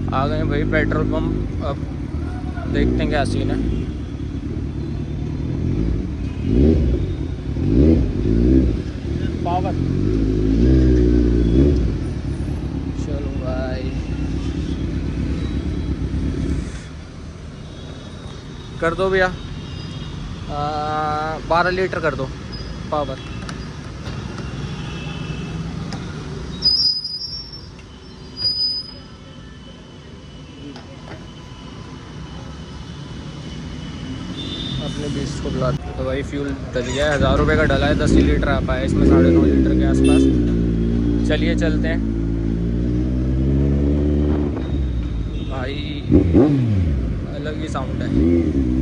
आ गए भाई petrol pump. अब देखते हैं क्या सीन है। पावर, चलो भाई कर दो भैया। 12 लीटर कर दो पावर। अपने 20 को बुला तो भाई फ्यूल डल गया है। 1000 रुपये का डला है, 10 ही लीटर आ पाया इसमें, 9.5 लीटर के आसपास। चलिए चलते हैं भाई, अलग ही साउंड है।